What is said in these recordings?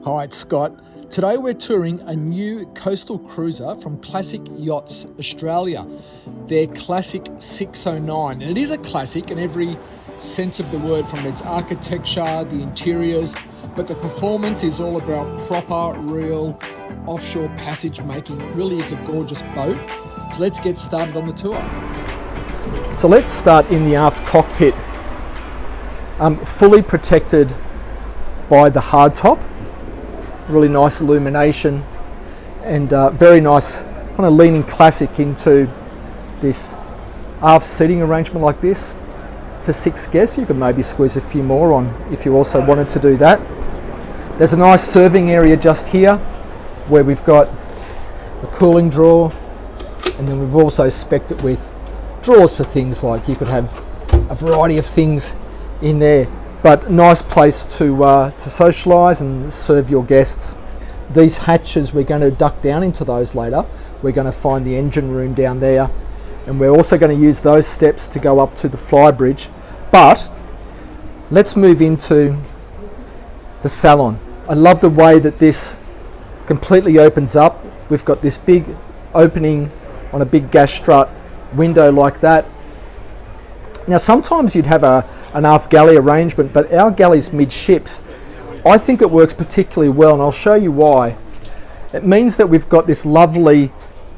Hi, it's Scott. Today we're touring a new coastal cruiser from Classic Yachts Australia, their Classic 609. And it is a classic in every sense of the word, from its architecture, the interiors, but the performance is all about proper, real offshore passage making. It really is a gorgeous boat. So let's get started on the tour. So let's start in the aft cockpit, fully protected by the hardtop. Really nice illumination and very nice kind of leaning classic into this aft seating arrangement like this. For 6 guests, you could maybe squeeze a few more on if you also wanted to do that. There's a nice serving area just here where we've got a cooling drawer, and then we've also specced it with drawers for things like you could have a variety of things in there. But nice place to socialise and serve your guests. These hatches, we're going to duck down into those later. We're going to find the engine room down there, and we're also going to use those steps to go up to the Flybridge. But let's move into the Salon. I love the way that this completely opens up. We've got this big opening on a big gas strut window like that. Now sometimes you'd have an aft galley arrangement, but our galley's midships. I think it works particularly well, and I'll show you why. It means that we've got this lovely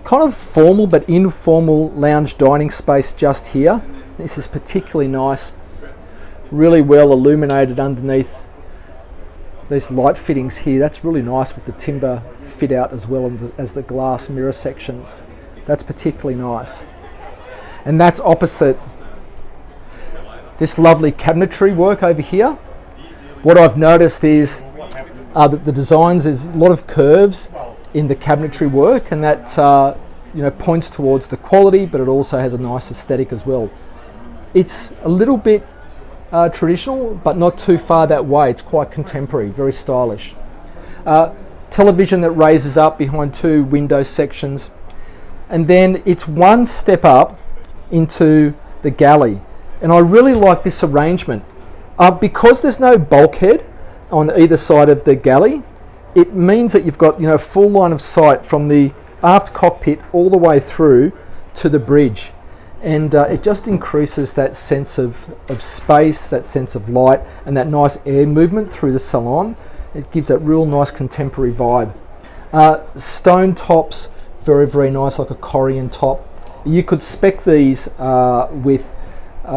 kind of formal but informal lounge dining space just here. This is particularly nice, really well illuminated underneath these light fittings here. That's really nice with the timber fit out as well as the glass mirror sections. That's particularly nice. And that's opposite this lovely cabinetry work over here. What I've noticed is that the designs, there's a lot of curves in the cabinetry work, and that points towards the quality, but it also has a nice aesthetic as well. It's a little bit traditional, but not too far that way. It's quite contemporary, very stylish. Television that raises up behind 2 window sections, and then it's one step up into the galley. And I really like this arrangement. Because there's no bulkhead on either side of the galley, it means that you've got a full line of sight from the aft cockpit all the way through to the bridge. And it just increases that sense of space, that sense of light, and that nice air movement through the Salon. It gives that real nice contemporary vibe. Stone tops, very, very nice, like a Corian top. You could spec these with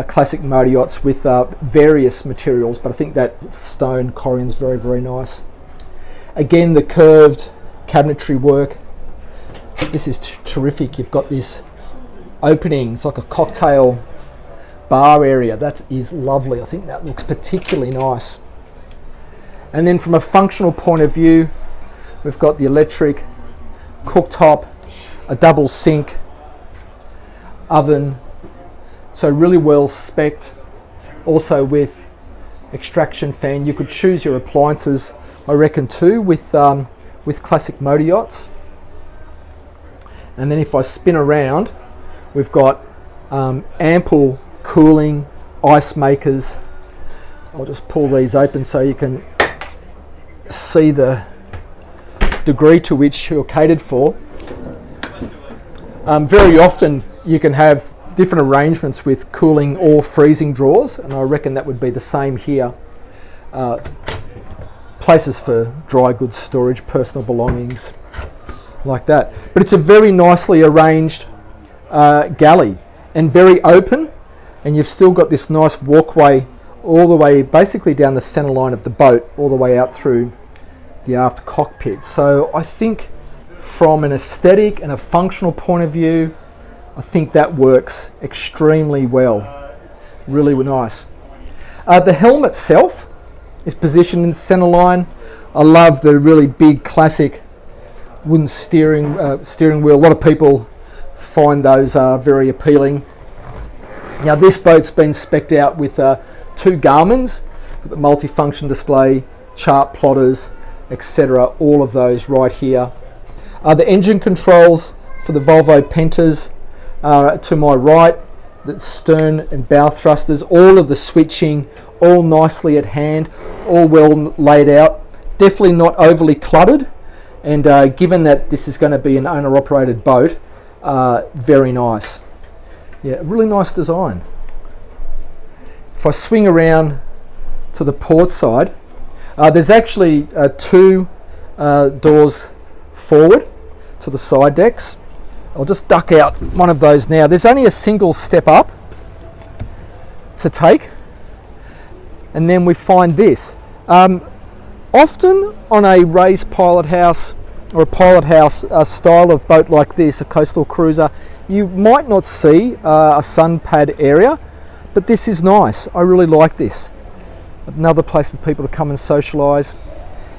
Classic Motor Yachts with various materials, but I think that stone Corian's very, very nice. Again, the curved cabinetry work. This is terrific. You've got this opening. It's like a cocktail bar area. That is lovely. I think that looks particularly nice. And then from a functional point of view, we've got the electric cooktop, a double sink, oven. So really well specced, also with extraction fan. You could choose your appliances, I reckon, too, with Classic Motor Yachts. And then if I spin around, we've got ample cooling, ice makers. I'll just pull these open so you can see the degree to which you're catered for. Very often you can have different arrangements with cooling or freezing drawers, and I reckon that would be the same here. Places for dry goods storage, personal belongings, like that. But it's a very nicely arranged galley, and very open, and you've still got this nice walkway all the way basically down the centre line of the boat, all the way out through the aft cockpit. So I think from an aesthetic and a functional point of view, I think that works extremely well. Really nice. The helm itself is positioned in the centre line. I love the really big classic wooden steering wheel. A lot of people find those very appealing. Now this boat's been specced out with 2 Garmins, with the multifunction display, chart plotters, etc. All of those right here. The engine controls for the Volvo Pentas to my right, the stern and bow thrusters, all of the switching, all nicely at hand, all well laid out. definitely not overly cluttered, and given that this is going to be an owner-operated boat, very nice. Yeah, really nice design. If I swing around to the port side, there's actually two doors forward to the side decks. I'll just duck out one of those now. There's only a single step up to take, and then we find this. Often on a raised pilot house or a pilot house style of boat like this, a coastal cruiser, you might not see a sun pad area, but this is nice. I really like this. Another place for people to come and socialise.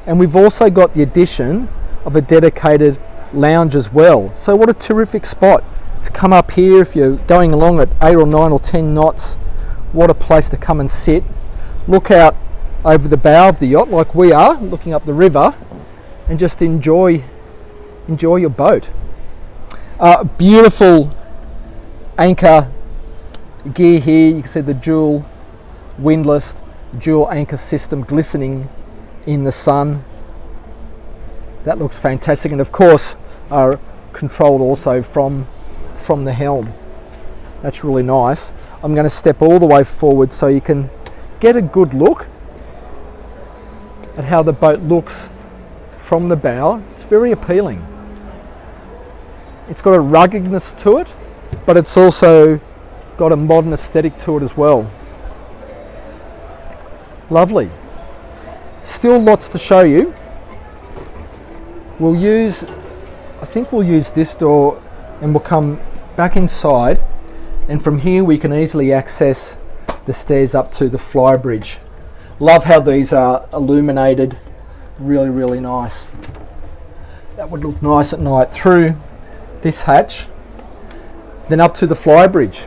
And we've also got the addition of a dedicated lounge as well. So what a terrific spot to come up here if you're going along at 8 or 9 or 10 knots. What a place to come and sit, look out over the bow of the yacht like we are, looking up the river, and just enjoy your boat. Beautiful anchor gear here. You can see the dual windlass, dual anchor system glistening in the sun. That looks fantastic, and of course are controlled also from the helm. That's really nice. I'm going to step all the way forward so you can get a good look at how the boat looks from the bow. It's very appealing. It's got a ruggedness to it, but it's also got a modern aesthetic to it as well. Lovely. Still lots to show you. I think we'll use this door, and we'll come back inside, and from here we can easily access the stairs up to the Flybridge. Love how these are illuminated. Really nice. That would look nice at night through this hatch, then up to the Flybridge.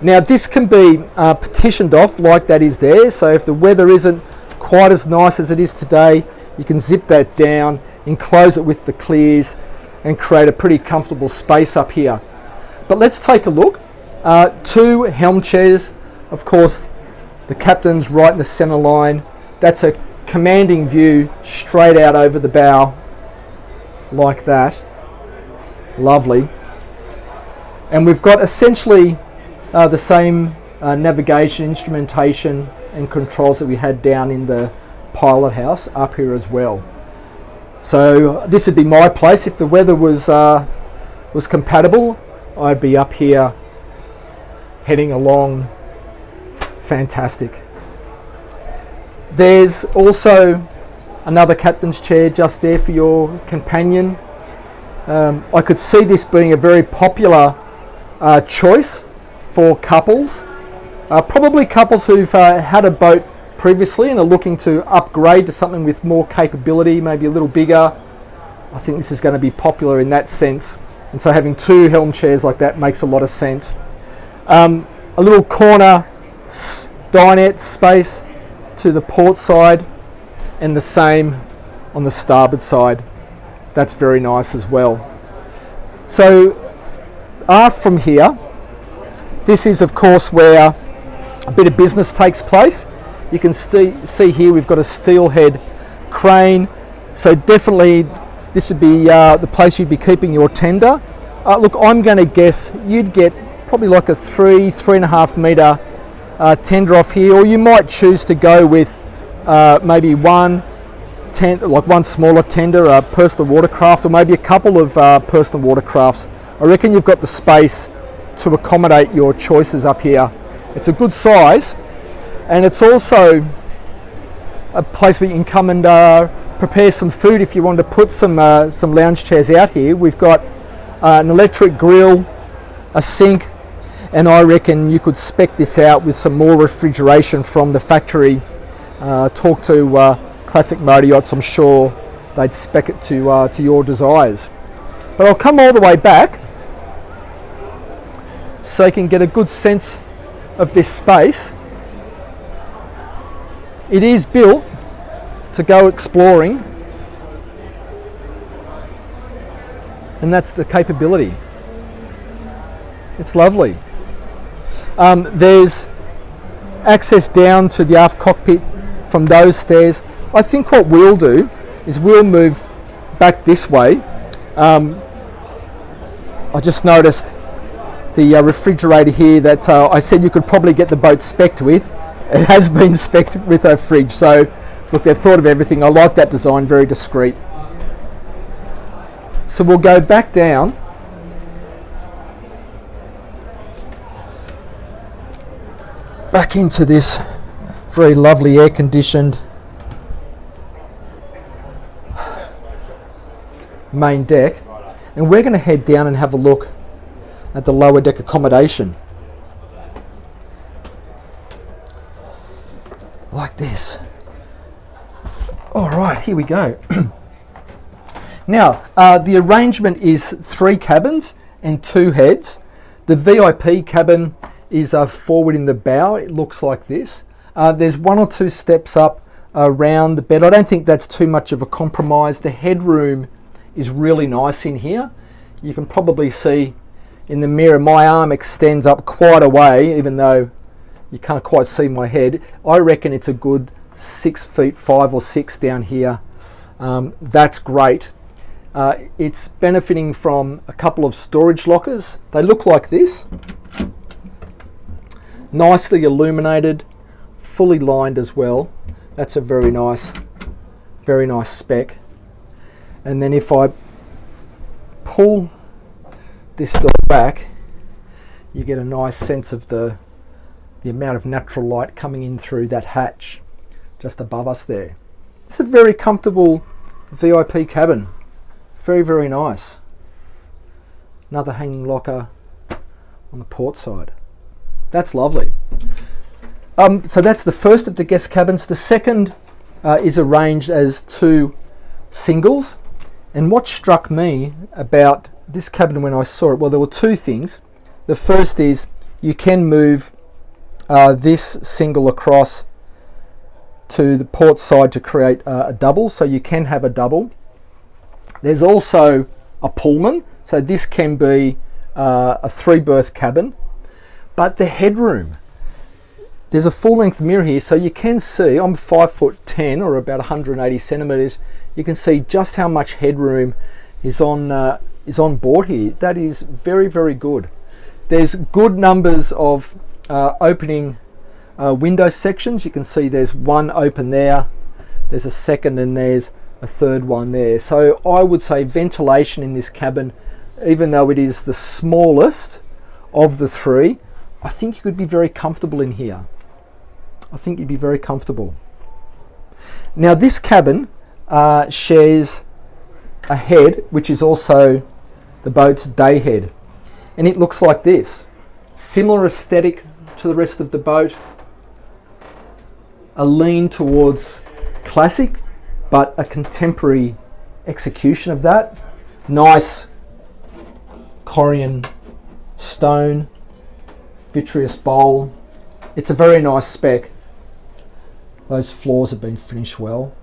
Now this can be partitioned off like that is there, so if the weather isn't quite as nice as it is today, you can zip that down, enclose it with the clears, and create a pretty comfortable space up here. But let's take a look. Two helm chairs, of course the captain's right in the center line. That's a commanding view straight out over the bow like that. Lovely. And we've got essentially the same navigation, instrumentation and controls that we had down in the pilot house up here as well. So this would be my place if the weather was compatible. I'd be up here heading along. Fantastic. There's also another captain's chair just there for your companion. I could see this being a very popular choice for couples, probably couples who've had a boat previously and are looking to upgrade to something with more capability, maybe a little bigger. I think this is going to be popular in that sense, and so having two helm chairs like that makes a lot of sense. A little corner dinette space to the port side, and the same on the starboard side. That's very nice as well. So aft from here, this is of course where a bit of business takes place. You can see here we've got a steelhead crane, so definitely this would be the place you'd be keeping your tender. Look, I'm going to guess you'd get probably like a 3.5 metre tender off here, or you might choose to go with maybe one smaller tender, a personal watercraft, or maybe a couple of personal watercrafts. I reckon you've got the space to accommodate your choices up here. It's a good size, and it's also a place where you can come and prepare some food if you want to put some lounge chairs out here. We've got an electric grill, a sink, and I reckon you could spec this out with some more refrigeration from the factory. Talk to Classic Motor Yachts, I'm sure they'd spec it to your desires. But I'll come all the way back so you can get a good sense of this space. It is built to go exploring, and that's the capability. It's lovely. There's access down to the aft cockpit from those stairs. I think what we'll do is we'll move back this way. I just noticed the refrigerator here that I said you could probably get the boat spec'd with. It has been spec'd with a fridge, so look, they've thought of everything. I like that design, very discreet. So we'll go back down. Back into this very lovely air-conditioned main deck, and we're going to head down and have a look at the lower deck accommodation. Like this. All right, here we go. Now, the arrangement is 3 cabins and 2 heads. The VIP cabin is forward in the bow. It looks like this. There's 1 or 2 steps up around the bed. I don't think that's too much of a compromise. The headroom is really nice in here. You can probably see in the mirror my arm extends up quite a way, even though you can't quite see my head. I reckon it's a good 6 feet 5 or 6 down here. That's great. It's benefiting from a couple of storage lockers. They look like this. Nicely illuminated, fully lined as well. That's a very nice spec. And then if I pull this door back, you get a nice sense of the amount of natural light coming in through that hatch just above us there. It's a very comfortable VIP cabin. Very, very nice. Another hanging locker on the port side. That's lovely. So that's the first of the guest cabins. The second is arranged as 2 singles. And what struck me about this cabin when I saw it, well, there were 2 things. The first is you can move this single across to the port side to create a double, so you can have a double. There's also a Pullman, so this can be a 3-berth cabin. But the headroom, there's a full-length mirror here, so you can see, I'm 5'10" or about 180 centimeters. You can see just how much headroom is on board here. That is very, very good. There's good numbers of opening window sections. You can see there's 1 open there, there's a second, and there's a 3rd one there. So I would say ventilation in this cabin, even though it is the smallest of the 3, I think you could be very comfortable in here. I think you'd be very comfortable. Now this cabin shares a head, which is also the boat's day head, and it looks like this. Similar aesthetic to the rest of the boat, a lean towards classic, but a contemporary execution of that. Nice Corian stone, vitreous bowl. It's a very nice spec. Those floors have been finished well.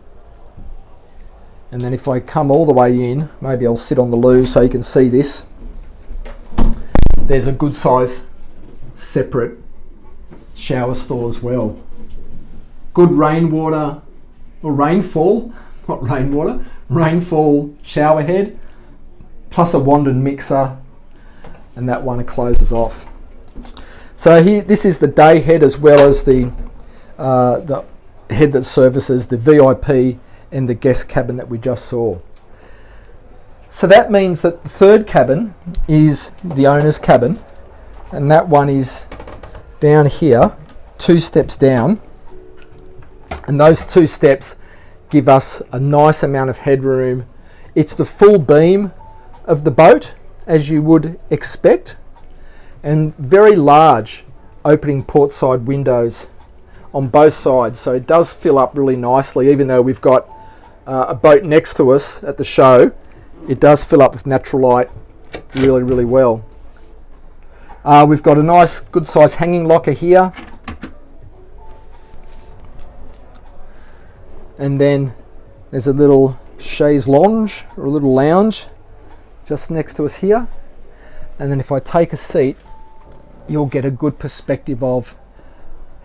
And then if I come all the way in, maybe I'll sit on the loo so you can see this. There's a good size separate shower stall as well. Good rainwater, or rainfall, not rainwater, rainfall shower head, plus a Wandon mixer, and that one closes off. So here, this is the day head as well as the head that services the VIP and the guest cabin that we just saw. So that means that the 3rd cabin is the owner's cabin, and that one is down here, 2 steps down, and those 2 steps give us a nice amount of headroom. It's the full beam of the boat, as you would expect, and very large opening port side windows on both sides, so it does fill up really nicely. Even though we've got a boat next to us at the show, it does fill up with natural light really, really well. We've got a nice good size hanging locker here, and then there's a little chaise lounge, or a little lounge just next to us here. And then if I take a seat, you'll get a good perspective of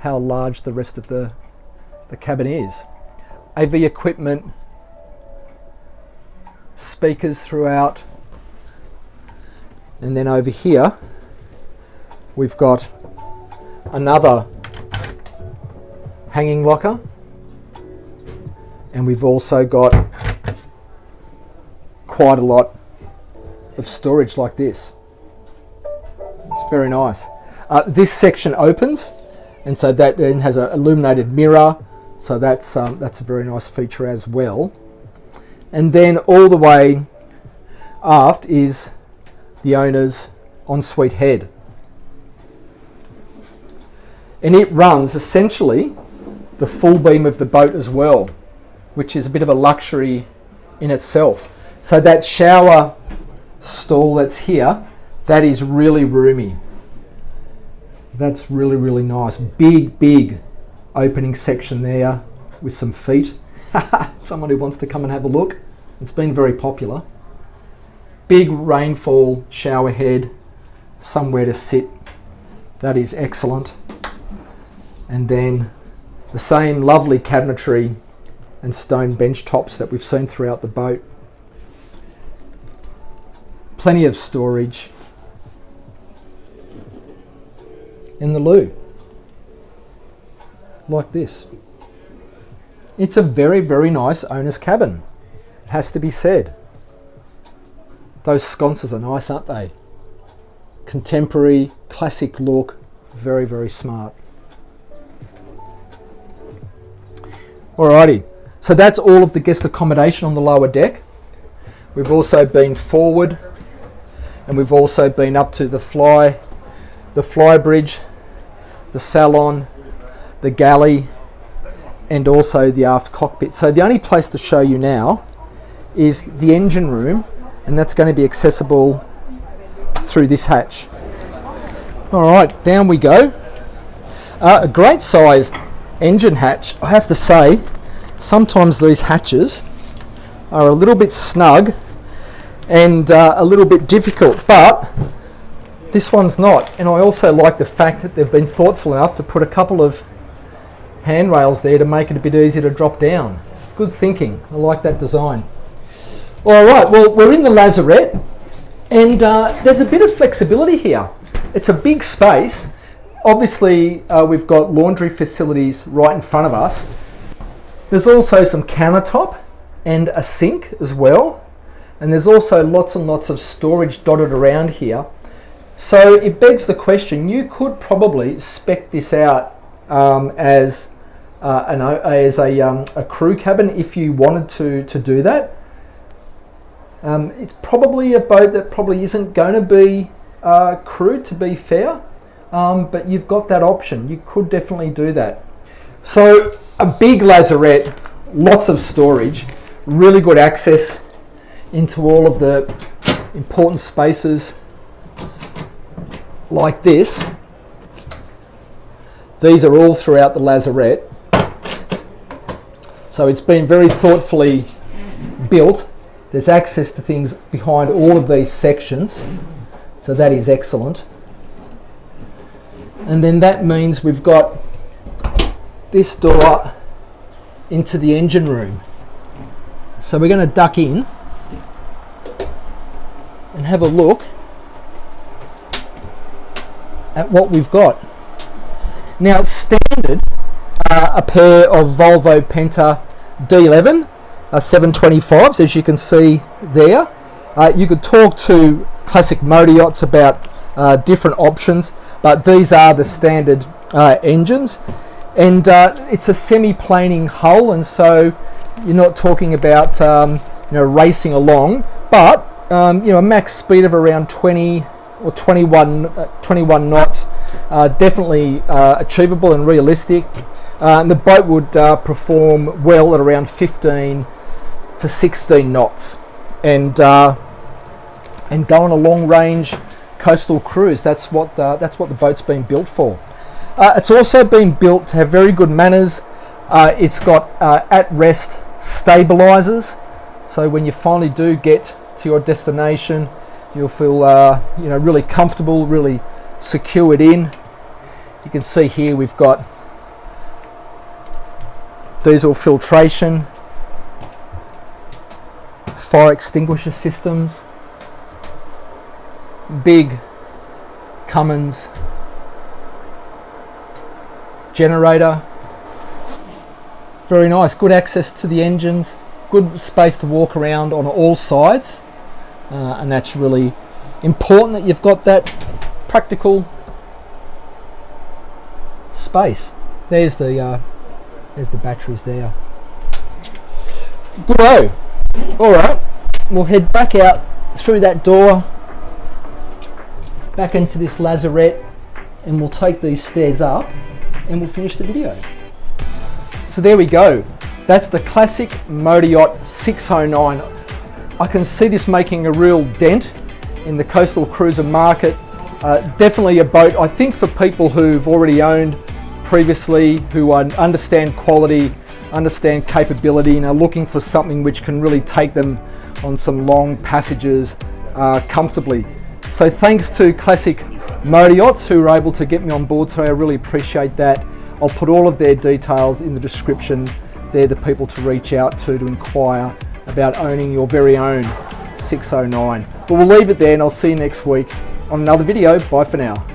how large the rest of the cabin is. AV equipment, speakers throughout, and then over here we've got another hanging locker, and we've also got quite a lot of storage like this. It's very nice. This section opens, and so that then has an illuminated mirror, so that's a very nice feature as well. And then all the way aft is the owner's ensuite head, and it runs essentially the full beam of the boat as well, which is a bit of a luxury in itself. So that shower stall that's here, that is really roomy. That's really, really nice. Big opening section there with some feet. Someone who wants to come and have a look. It's been very popular. Big rainfall shower head, somewhere to sit. That is excellent. And then the same lovely cabinetry and stone bench tops that we've seen throughout the boat. Plenty of storage. In the loo, like this. It's a very, very nice owner's cabin, it has to be said. Those sconces are nice, aren't they? Contemporary, classic look, very, very smart. Alrighty, so that's all of the guest accommodation on the lower deck. We've also been forward, and we've also been up to the Flybridge, the Salon, the galley, and also the aft cockpit. So the only place to show you now is the engine room, and that's going to be accessible through this hatch. All right, down we go. A great sized engine hatch. I have to say, sometimes these hatches are a little bit snug and a little bit difficult, but this one's not. And I also like the fact that they've been thoughtful enough to put a couple of handrails there to make it a bit easier to drop down. Good thinking. I like that design. All right, well, we're in the lazarette, and there's a bit of flexibility here. It's a big space. Obviously, we've got laundry facilities right in front of us. There's also some countertop and a sink as well. And there's also lots and lots of storage dotted around here. So it begs the question, you could probably spec this out as a crew cabin if you wanted to do that. It's probably a boat that probably isn't going to be crewed, to be fair, but you've got that option. You could definitely do that. So a big lazarette, lots of storage, really good access into all of the important spaces like this. These are all throughout the lazarette. So it's been very thoughtfully built. There's access to things behind all of these sections. So that is excellent. And then that means we've got this door into the engine room. So we're going to duck in and have a look at what we've got. Now, standard, a pair of Volvo Penta D11 725s, as you can see there. You could talk to Classic Motor Yachts about different options, but these are the standard engines, and it's a semi-planing hull, and so you're not talking about racing along, but a max speed of around 20 or 21 knots, definitely achievable and realistic. And the boat would perform well at around 15 to 16 knots, and go on a long range coastal cruise. That's what the boat's been built for. It's also been built to have very good manners. It's got at-rest stabilizers, so when you finally do get to your destination, you'll feel really comfortable, really secured in. You can see here we've got diesel filtration fire extinguisher systems, big Cummins generator. Very nice, good access to the engines, good space to walk around on all sides, and that's really important that you've got that practical space. There's the batteries there. Good-o. All right, we'll head back out through that door, back into this lazarette, and we'll take these stairs up and we'll finish the video. So there we go. That's the Classic Motor Yacht 609. I can see this making a real dent in the coastal cruiser market. Definitely a boat, I think, for people who've already owned previously, who understand quality, understand capability, and are looking for something which can really take them on some long passages comfortably. So thanks to Classic Motor Yachts who were able to get me on board today. I really appreciate that. I'll put all of their details in the description. They're the people to reach out to inquire about owning your very own 609. But we'll leave it there, and I'll see you next week on another video. Bye for now.